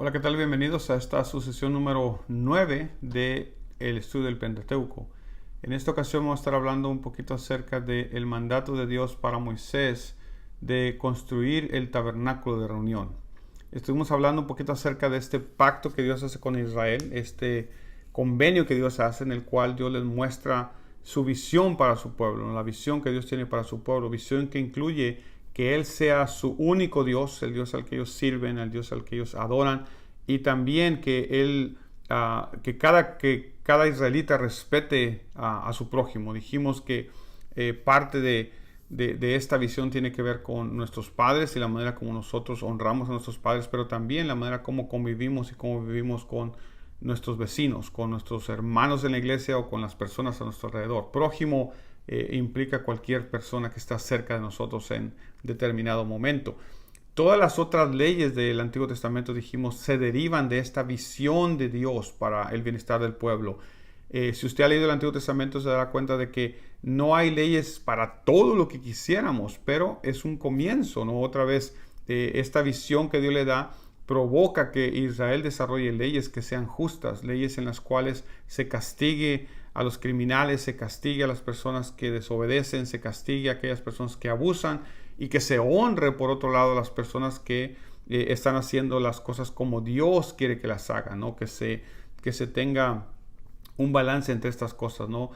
Hola, ¿qué tal? Bienvenidos a esta sucesión número 9 de el estudio del Pentateuco. En esta ocasión vamos a estar hablando un poquito acerca del mandato de Dios para Moisés de construir el tabernáculo de reunión. Estuvimos hablando un poquito acerca de este pacto que Dios hace con Israel, este convenio que Dios hace en el cual Dios les muestra su visión para su pueblo, ¿no? La visión que Dios tiene para su pueblo, visión que incluye que Él sea su único Dios, el Dios al que ellos sirven, el Dios al que ellos adoran, y también que Él, que cada israelita respete a su prójimo. Dijimos que parte de esta visión tiene que ver con nuestros padres y la manera como nosotros honramos a nuestros padres, pero también la manera como convivimos y cómo vivimos con nuestros vecinos, con nuestros hermanos en la iglesia o con las personas a nuestro alrededor. Prójimo implica cualquier persona que está cerca de nosotros en determinado momento. Todas las otras leyes del Antiguo Testamento, dijimos, se derivan de esta visión de Dios para el bienestar del pueblo. Si usted ha leído el Antiguo Testamento se dará cuenta de que no hay leyes para todo lo que quisiéramos, pero es un comienzo, ¿no? Otra vez, esta visión que Dios le da provoca que Israel desarrolle leyes que sean justas, leyes en las cuales se castigue a los criminales, se castigue a las personas que desobedecen, se castigue a aquellas personas que abusan y que se honre por otro lado a las personas que están haciendo las cosas como Dios quiere que las hagan, ¿no? Que se tenga un balance entre estas cosas, ¿no?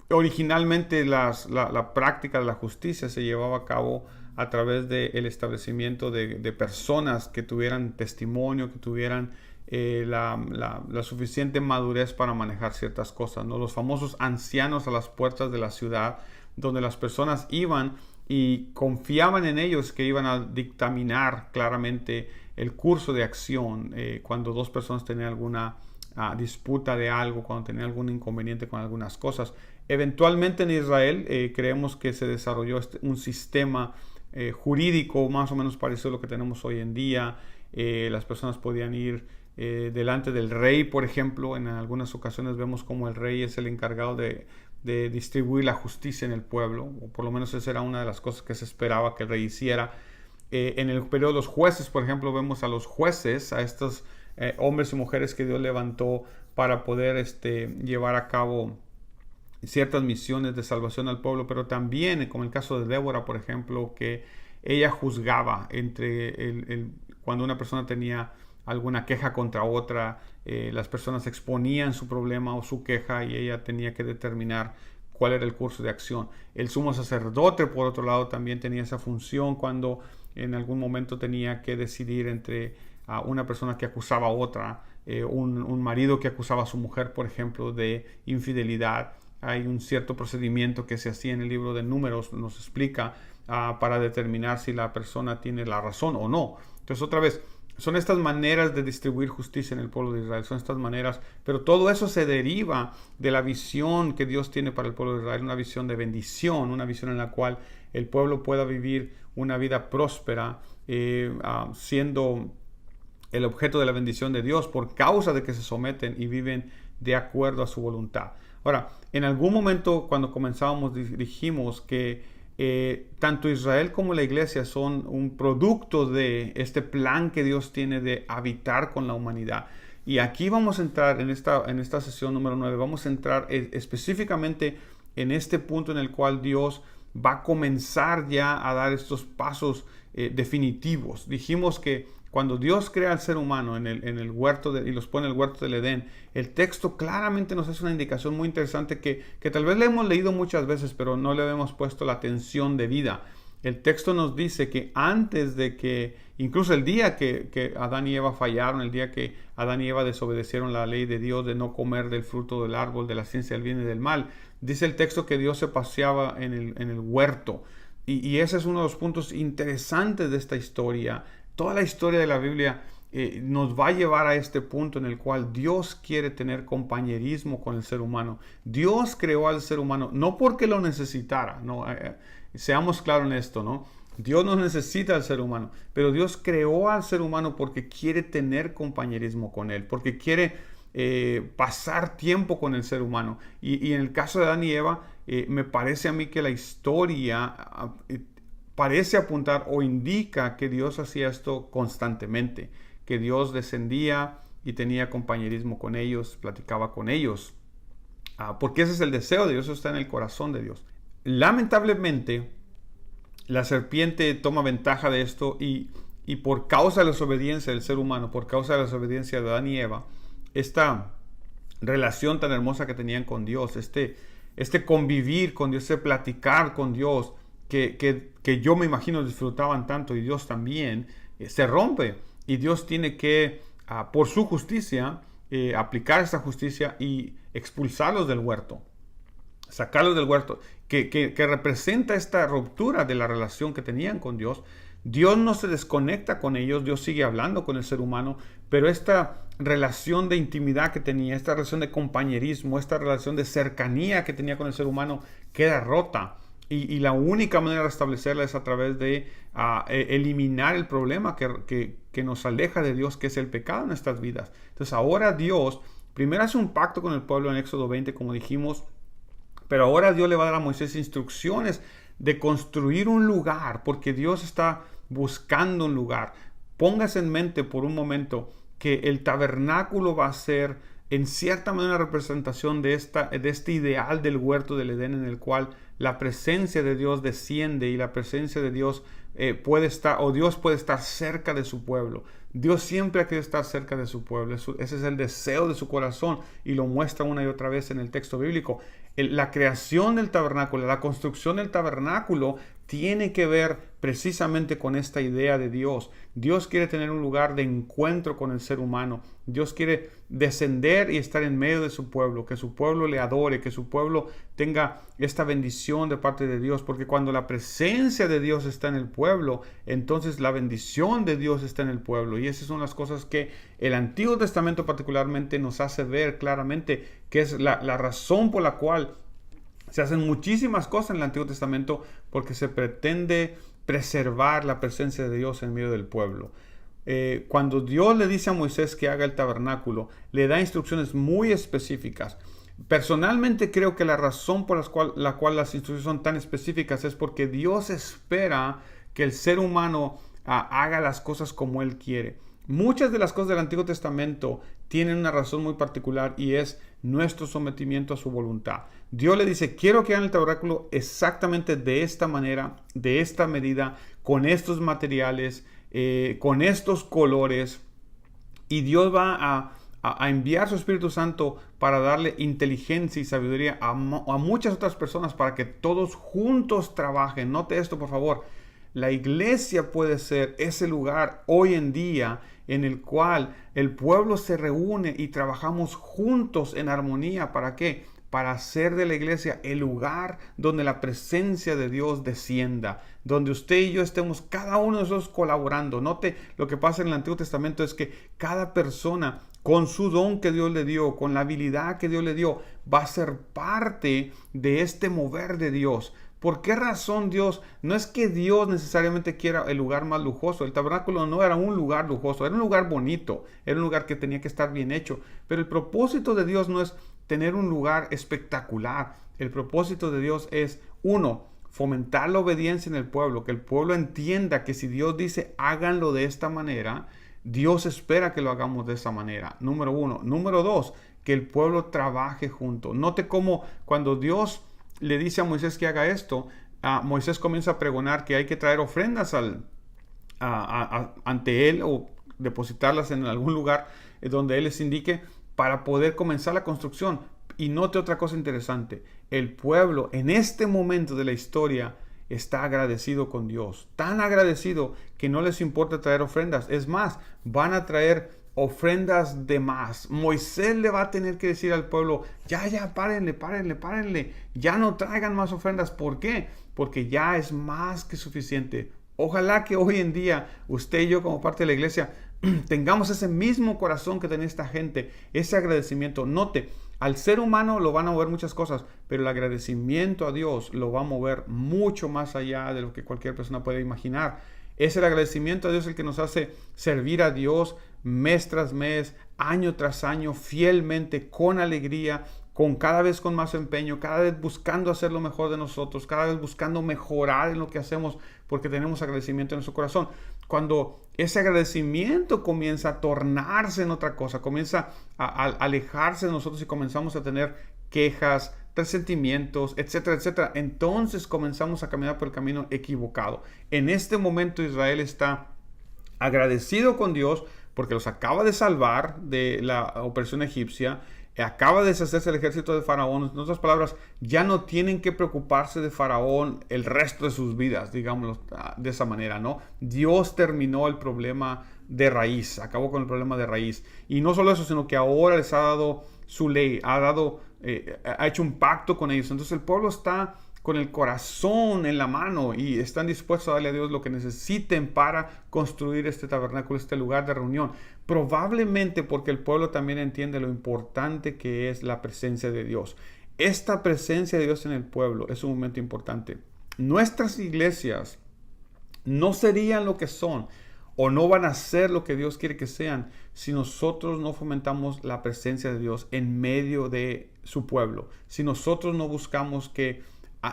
Originalmente la práctica de la justicia se llevaba a cabo a través del establecimiento de personas que tuvieran testimonio, que tuvieran la suficiente madurez para manejar ciertas cosas, ¿no? Los famosos ancianos a las puertas de la ciudad, donde las personas iban y confiaban en ellos que iban a dictaminar claramente el curso de acción cuando dos personas tenían alguna disputa de algo, cuando tenían algún inconveniente con algunas cosas. Eventualmente en Israel creemos que se desarrolló un sistema jurídico más o menos parecido a lo que tenemos hoy en día. Las personas podían ir delante del rey, por ejemplo. En algunas ocasiones vemos como el rey es el encargado de distribuir la justicia en el pueblo, o por lo menos esa era una de las cosas que se esperaba que el rey hiciera. En el periodo de los jueces, por ejemplo, vemos a los jueces, a estos hombres y mujeres que Dios levantó para poder llevar a cabo ciertas misiones de salvación al pueblo, pero también, como el caso de Débora, por ejemplo, que ella juzgaba cuando una persona tenía alguna queja contra otra, las personas exponían su problema o su queja y ella tenía que determinar cuál era el curso de acción. El sumo sacerdote, por otro lado, también tenía esa función cuando en algún momento tenía que decidir entre una persona que acusaba a otra, un marido que acusaba a su mujer, por ejemplo, de infidelidad. Hay un cierto procedimiento que se hacía en el libro de Números, nos explica para determinar si la persona tiene la razón o no. Entonces, otra vez, son estas maneras de distribuir justicia en el pueblo de Israel, son estas maneras, pero todo eso se deriva de la visión que Dios tiene para el pueblo de Israel, una visión de bendición, una visión en la cual el pueblo pueda vivir una vida próspera, siendo el objeto de la bendición de Dios por causa de que se someten y viven de acuerdo a su voluntad. Ahora, en algún momento cuando comenzábamos dijimos que tanto Israel como la iglesia son un producto de este plan que Dios tiene de habitar con la humanidad. Y aquí vamos a entrar en esta sesión número 9, vamos a entrar específicamente en este punto en el cual Dios va a comenzar ya a dar estos pasos definitivos. Dijimos que cuando Dios crea al ser humano en el huerto y los pone en el huerto del Edén, el texto claramente nos hace una indicación muy interesante que tal vez le hemos leído muchas veces, pero no le hemos puesto la atención debida. El texto nos dice que antes de que, incluso el día que Adán y Eva fallaron, el día que Adán y Eva desobedecieron la ley de Dios de no comer del fruto del árbol de la ciencia del bien y del mal, dice el texto que Dios se paseaba en el huerto. Y ese es uno de los puntos interesantes de esta historia. Toda la historia de la Biblia nos va a llevar a este punto en el cual Dios quiere tener compañerismo con el ser humano. Dios creó al ser humano no porque lo necesitara, no, seamos claros en esto, ¿no? Dios no necesita al ser humano, pero Dios creó al ser humano porque quiere tener compañerismo con él, porque quiere pasar tiempo con el ser humano. Y en el caso de Adán y Eva, me parece a mí que la historia parece apuntar o indica que Dios hacía esto constantemente, que Dios descendía y tenía compañerismo con ellos, platicaba con ellos, porque ese es el deseo de Dios, eso está en el corazón de Dios. Lamentablemente, la serpiente toma ventaja de esto y por causa de la desobediencia del ser humano, por causa de la desobediencia de Adán y Eva, esta relación tan hermosa que tenían con Dios, este convivir con Dios, este platicar con Dios, que yo me imagino disfrutaban tanto y Dios también, se rompe. Y Dios tiene que, por su justicia, aplicar esta justicia y expulsarlos del huerto, sacarlos del huerto, que representa esta ruptura de la relación que tenían con Dios. Dios no se desconecta con ellos, Dios sigue hablando con el ser humano, pero esta relación de intimidad que tenía, esta relación de compañerismo, esta relación de cercanía que tenía con el ser humano queda rota. Y la única manera de restablecerla es a través de eliminar el problema que nos aleja de Dios, que es el pecado en nuestras vidas. Entonces ahora Dios primero hace un pacto con el pueblo en Éxodo 20, como dijimos, pero ahora Dios le va a dar a Moisés instrucciones de construir un lugar, porque Dios está buscando un lugar. Póngase en mente por un momento que el tabernáculo va a ser en cierta manera una representación de este ideal del huerto del Edén, en el cual la presencia de Dios desciende y la presencia de Dios puede estar, o Dios puede estar cerca de su pueblo. Dios siempre ha querido estar cerca de su pueblo. Ese es el deseo de su corazón y lo muestra una y otra vez en el texto bíblico. La creación del tabernáculo, la construcción del tabernáculo tiene que ver precisamente con esta idea de Dios. Dios quiere tener un lugar de encuentro con el ser humano. Dios quiere descender y estar en medio de su pueblo, que su pueblo le adore, que su pueblo tenga esta bendición de parte de Dios, porque cuando la presencia de Dios está en el pueblo, entonces la bendición de Dios está en el pueblo. Y esas son las cosas que el Antiguo Testamento particularmente nos hace ver claramente, que es la razón por la cual se hacen muchísimas cosas en el Antiguo Testamento, porque se pretende preservar la presencia de Dios en medio del pueblo. Cuando Dios le dice a Moisés que haga el tabernáculo, le da instrucciones muy específicas. Personalmente creo que la razón por la cual las instrucciones son tan específicas es porque Dios espera que el ser humano haga las cosas como Él quiere. Muchas de las cosas del Antiguo Testamento tienen una razón muy particular y es nuestro sometimiento a su voluntad. Dios le dice, quiero que hagan el tabernáculo exactamente de esta manera, de esta medida, con estos materiales, con estos colores. Y Dios va a enviar su Espíritu Santo para darle inteligencia y sabiduría a muchas otras personas para que todos juntos trabajen. Note esto, por favor. La iglesia puede ser ese lugar hoy en día en el cual el pueblo se reúne y trabajamos juntos en armonía. ¿Para qué? Para hacer de la iglesia el lugar donde la presencia de Dios descienda, donde usted y yo estemos cada uno de nosotros colaborando. Note, lo que pasa en el Antiguo Testamento es que cada persona, con su don que Dios le dio, con la habilidad que Dios le dio, va a ser parte de este mover de Dios. ¿Por qué razón Dios? No es que Dios necesariamente quiera el lugar más lujoso. El tabernáculo no era un lugar lujoso, era un lugar bonito, era un lugar que tenía que estar bien hecho. Pero el propósito de Dios no es tener un lugar espectacular. El propósito de Dios es, uno, fomentar la obediencia en el pueblo, que el pueblo entienda que si Dios dice háganlo de esta manera, Dios espera que lo hagamos de esa manera. Número uno. Número dos, que el pueblo trabaje junto. Note cómo cuando Dios le dice a Moisés que haga esto, Moisés comienza a pregonar que hay que traer ofrendas ante él o depositarlas en algún lugar donde él les indique para poder comenzar la construcción. Y note otra cosa interesante, el pueblo en este momento de la historia está agradecido con Dios, tan agradecido que no les importa traer ofrendas. Es más, van a traer ofrendas de más. Moisés le va a tener que decir al pueblo, ya, párenle, ya no traigan más ofrendas. ¿Por qué? Porque ya es más que suficiente. Ojalá que hoy en día usted y yo como parte de la iglesia tengamos ese mismo corazón que tenía esta gente, ese agradecimiento. Note, al ser humano lo van a mover muchas cosas, pero el agradecimiento a Dios lo va a mover mucho más allá de lo que cualquier persona puede imaginar. Es el agradecimiento a Dios el que nos hace servir a Dios mes tras mes, año tras año, fielmente, con alegría, cada vez con más empeño, cada vez buscando hacer lo mejor de nosotros, cada vez buscando mejorar en lo que hacemos, porque tenemos agradecimiento en nuestro corazón. Cuando ese agradecimiento comienza a tornarse en otra cosa, comienza a alejarse de nosotros y comenzamos a tener quejas, resentimientos, etcétera, etcétera, entonces comenzamos a caminar por el camino equivocado. En este momento Israel está agradecido con Dios porque los acaba de salvar de la opresión egipcia, acaba de deshacerse el ejército de Faraón. En otras palabras, ya no tienen que preocuparse de Faraón el resto de sus vidas, digámoslo de esa manera, ¿no? Dios terminó el problema de raíz, acabó con el problema de raíz. Y no solo eso, sino que ahora les ha dado su ley, ha hecho un pacto con ellos. Entonces el pueblo está con el corazón en la mano y están dispuestos a darle a Dios lo que necesiten para construir este tabernáculo, este lugar de reunión. Probablemente porque el pueblo también entiende lo importante que es la presencia de Dios. Esta presencia de Dios en el pueblo es un momento importante. Nuestras iglesias no serían lo que son o no van a ser lo que Dios quiere que sean si nosotros no fomentamos la presencia de Dios en medio de su pueblo. Si nosotros no buscamos que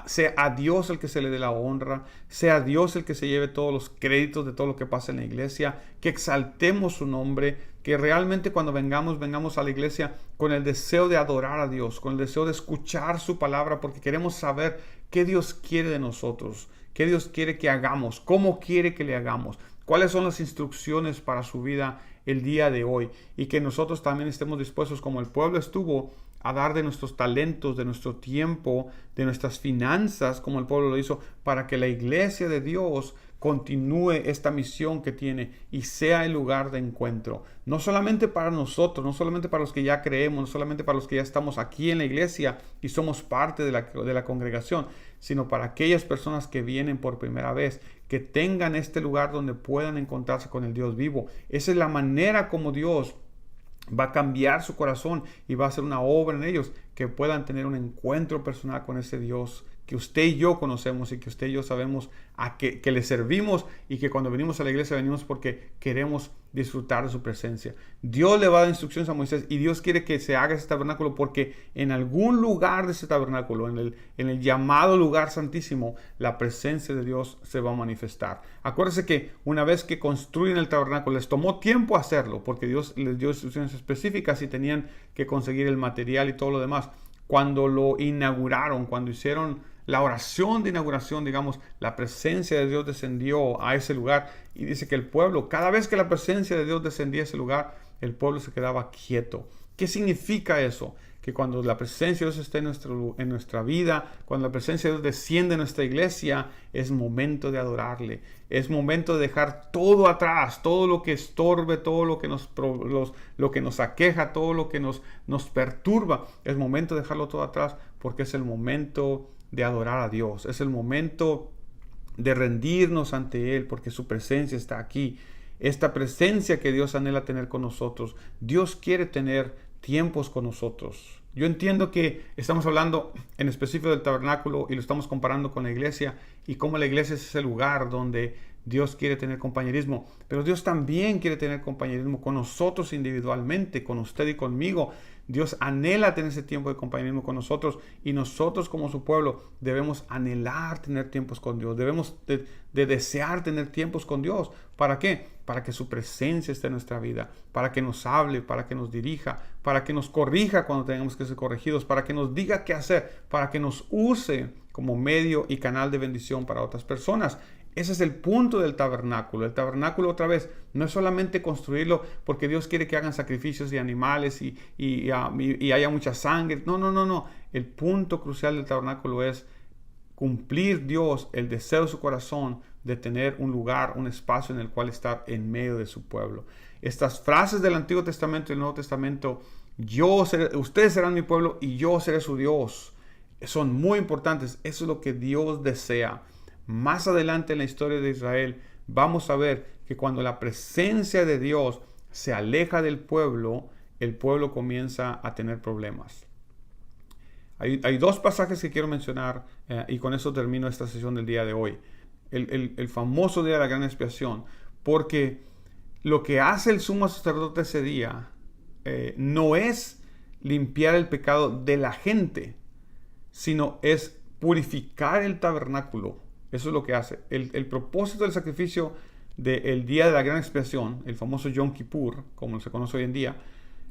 sea a Dios el que se le dé la honra, sea a Dios el que se lleve todos los créditos de todo lo que pasa en la iglesia, que exaltemos su nombre, que realmente cuando vengamos a la iglesia con el deseo de adorar a Dios, con el deseo de escuchar su palabra, porque queremos saber qué Dios quiere de nosotros, qué Dios quiere que hagamos, cómo quiere que le hagamos, cuáles son las instrucciones para su vida el día de hoy, y que nosotros también estemos dispuestos, como el pueblo estuvo, a dar de nuestros talentos, de nuestro tiempo, de nuestras finanzas, como el pueblo lo hizo, para que la iglesia de Dios continúe esta misión que tiene y sea el lugar de encuentro. No solamente para nosotros, no solamente para los que ya creemos, no solamente para los que ya estamos aquí en la iglesia y somos parte de la congregación, sino para aquellas personas que vienen por primera vez, que tengan este lugar donde puedan encontrarse con el Dios vivo. Esa es la manera como Dios va a cambiar su corazón y va a hacer una obra en ellos, que puedan tener un encuentro personal con ese Dios que usted y yo conocemos y que usted y yo sabemos que le servimos, y que cuando venimos a la iglesia venimos porque queremos disfrutar de su presencia. Dios le va a dar instrucciones a Moisés y Dios quiere que se haga ese tabernáculo, porque en algún lugar de ese tabernáculo, en el llamado lugar santísimo, la presencia de Dios se va a manifestar. Acuérdense que una vez que construyen el tabernáculo, les tomó tiempo hacerlo porque Dios les dio instrucciones específicas y tenían que conseguir el material y todo lo demás. Cuando lo inauguraron, cuando hicieron la oración de inauguración, digamos, la presencia de Dios descendió a ese lugar, y dice que el pueblo, cada vez que la presencia de Dios descendía a ese lugar, el pueblo se quedaba quieto. ¿Qué significa eso? Que cuando la presencia de Dios está en nuestra vida, cuando la presencia de Dios desciende en nuestra iglesia, es momento de adorarle. Es momento de dejar todo atrás, todo lo que estorbe, todo lo que nos aqueja, todo lo que nos perturba. Es momento de dejarlo todo atrás, porque es el momento de adorar a Dios. Es el momento de rendirnos ante Él, porque su presencia está aquí. Esta presencia que Dios anhela tener con nosotros. Dios quiere tener tiempos con nosotros. Yo entiendo que estamos hablando en específico del tabernáculo y lo estamos comparando con la iglesia, y cómo la iglesia es ese lugar donde Dios quiere tener compañerismo, pero Dios también quiere tener compañerismo con nosotros individualmente, con usted y conmigo. Dios anhela tener ese tiempo de compañerismo con nosotros, y nosotros como su pueblo debemos anhelar tener tiempos con Dios, debemos de desear tener tiempos con Dios. ¿Para qué? Para que su presencia esté en nuestra vida, para que nos hable, para que nos dirija, para que nos corrija cuando tengamos que ser corregidos, para que nos diga qué hacer, para que nos use como medio y canal de bendición para otras personas. Ese es el punto del tabernáculo. El tabernáculo, otra vez, no es solamente construirlo porque Dios quiere que hagan sacrificios de animales y haya mucha sangre. No. El punto crucial del tabernáculo es cumplir Dios el deseo de su corazón de tener un lugar, un espacio en el cual estar en medio de su pueblo. Estas frases del Antiguo Testamento y el Nuevo Testamento, ustedes serán mi pueblo y yo seré su Dios, son muy importantes. Eso es lo que Dios desea. Más adelante en la historia de Israel vamos a ver que cuando la presencia de Dios se aleja del pueblo, el pueblo comienza a tener problemas. Hay dos pasajes que quiero mencionar y con eso termino esta sesión del día de hoy. El famoso día de la gran expiación, porque lo que hace el sumo sacerdote ese día no es limpiar el pecado de la gente, sino es purificar el tabernáculo Eso es lo que hace. El propósito del sacrificio del día de la gran expiación, el famoso Yom Kippur, como se conoce hoy en día,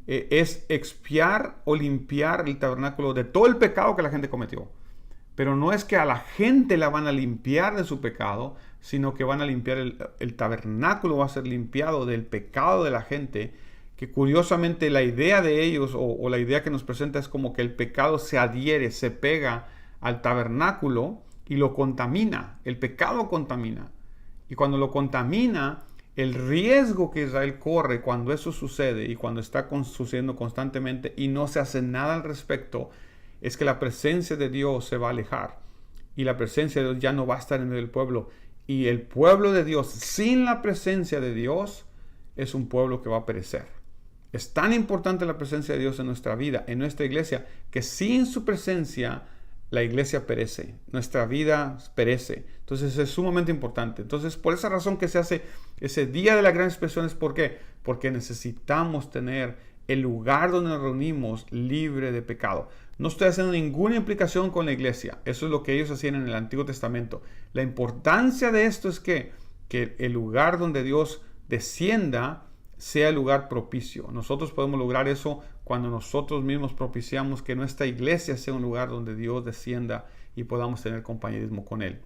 es expiar o limpiar el tabernáculo de todo el pecado que la gente cometió. Pero no es que a la gente la van a limpiar de su pecado, sino que van a limpiar el tabernáculo, va a ser limpiado del pecado de la gente, que curiosamente la idea de ellos o la idea que nos presenta es como que el pecado se adhiere, se pega al tabernáculo y lo contamina. El pecado contamina. Y cuando lo contamina, el riesgo que Israel corre cuando eso sucede y cuando está sucediendo constantemente y no se hace nada al respecto, es que la presencia de Dios se va a alejar y la presencia de Dios ya no va a estar en medio del pueblo. Y el pueblo de Dios, sin la presencia de Dios, es un pueblo que va a perecer. Es tan importante la presencia de Dios en nuestra vida, en nuestra iglesia, que sin su presencia la iglesia perece, nuestra vida perece. Entonces es sumamente importante. Entonces, por esa razón que se hace ese día de la gran expresión, es ¿por qué? Porque necesitamos tener el lugar donde nos reunimos libre de pecado. No estoy haciendo ninguna implicación con la iglesia. Eso es lo que ellos hacían en el Antiguo Testamento. La importancia de esto es que el lugar donde Dios descienda sea el lugar propicio. Nosotros podemos lograr eso cuando nosotros mismos propiciamos que nuestra iglesia sea un lugar donde Dios descienda y podamos tener compañerismo con Él.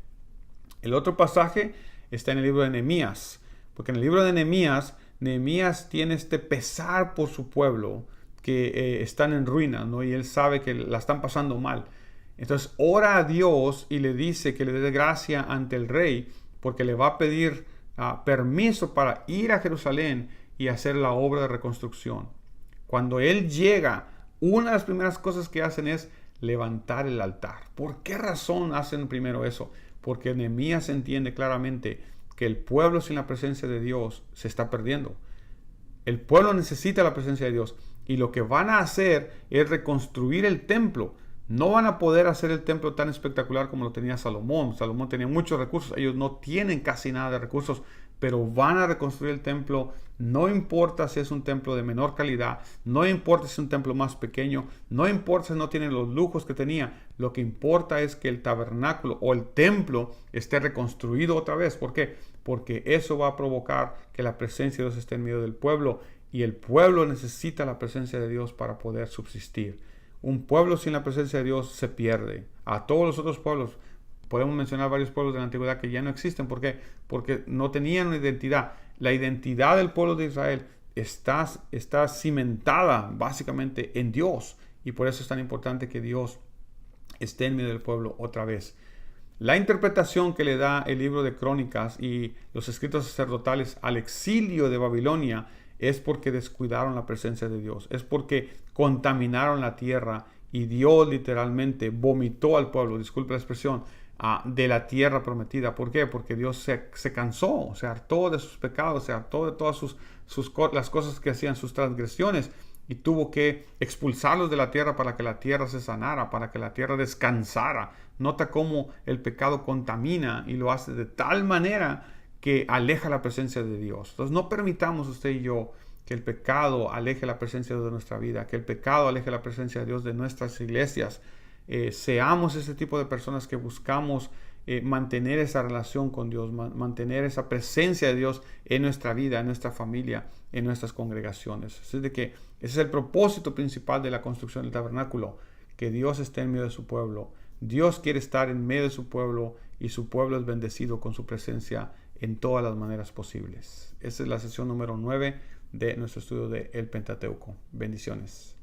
El otro pasaje está en el libro de Nehemías, porque en el libro de Nehemías tiene este pesar por su pueblo, que están en ruina, ¿no? Y él sabe que la están pasando mal. Entonces ora a Dios y le dice que le dé gracia ante el rey, porque le va a pedir permiso para ir a Jerusalén y hacer la obra de reconstrucción. Cuando él llega, una de las primeras cosas que hacen es levantar el altar. ¿Por qué razón hacen primero eso? Porque Nehemías entiende claramente que el pueblo sin la presencia de Dios se está perdiendo. El pueblo necesita la presencia de Dios. Y lo que van a hacer es reconstruir el templo. No van a poder hacer el templo tan espectacular como lo tenía Salomón. Salomón tenía muchos recursos. Ellos no tienen casi nada de recursos, pero van a reconstruir el templo. No importa si es un templo de menor calidad. No importa si es un templo más pequeño. No importa si no tienen los lujos que tenía. Lo que importa es que el tabernáculo o el templo esté reconstruido otra vez. ¿Por qué? Porque eso va a provocar que la presencia de Dios esté en medio del pueblo. Y el pueblo necesita la presencia de Dios para poder subsistir. Un pueblo sin la presencia de Dios se pierde. A todos los otros pueblos, podemos mencionar varios pueblos de la antigüedad que ya no existen. ¿Por qué? Porque no tenían una identidad. La identidad del pueblo de Israel está cimentada básicamente en Dios. Y por eso es tan importante que Dios esté en medio del pueblo otra vez. La interpretación que le da el libro de Crónicas y los escritos sacerdotales al exilio de Babilonia es porque descuidaron la presencia de Dios. Es porque contaminaron la tierra y Dios literalmente vomitó al pueblo, disculpe la expresión, de la tierra prometida. ¿Por qué? Porque Dios se cansó, se hartó de sus pecados, se hartó de todas las cosas que hacían, sus transgresiones, y tuvo que expulsarlos de la tierra para que la tierra se sanara, para que la tierra descansara. Nota cómo el pecado contamina y lo hace de tal manera que aleja la presencia de Dios. Entonces no permitamos usted y yo que el pecado aleje la presencia de nuestra vida, que el pecado aleje la presencia de Dios de nuestras iglesias. Seamos ese tipo de personas que buscamos mantener esa relación con Dios, mantener esa presencia de Dios en nuestra vida, en nuestra familia, en nuestras congregaciones. Así de que ese es el propósito principal de la construcción del tabernáculo, que Dios esté en medio de su pueblo. Dios quiere estar en medio de su pueblo y su pueblo es bendecido con su presencia en todas las maneras posibles. Esta es la sesión número 9 de nuestro estudio de El Pentateuco. Bendiciones.